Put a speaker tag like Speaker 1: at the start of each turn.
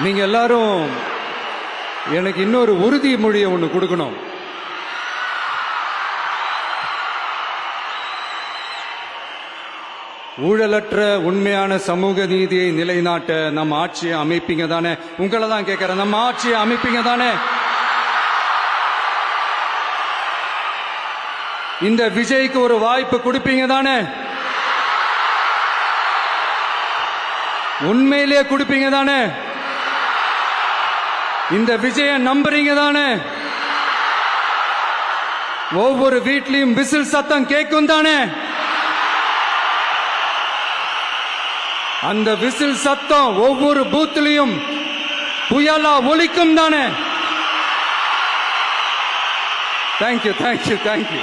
Speaker 1: நீங்க எல்லாரும் எனக்கு இன்னொரு உறுதிமொழியை ஒன்று கொடுக்கணும். ஊழலற்ற உண்மையான சமூக நீதியை நிலைநாட்ட நம்ம ஆட்சியை அமைப்பீங்க தானே? உங்களை தான் கேட்கிறேன், நம்ம ஆட்சியை அமைப்பீங்க தானே? இந்த விஜய்க்கு ஒரு வாய்ப்பு கொடுப்பீங்க தானே? உண்மையிலேயே கொடுப்பீங்க தானே? இந்த விஜய நம்புறீங்க தானே? ஒவ்வொரு வீட்லயும் விசில் சத்தம் கேட்கும் தானே? அந்த விசில் சத்தம் ஒவ்வொரு பூத்திலையும் புயலா ஒலிக்கும் தானே? Thank you thank you thank you.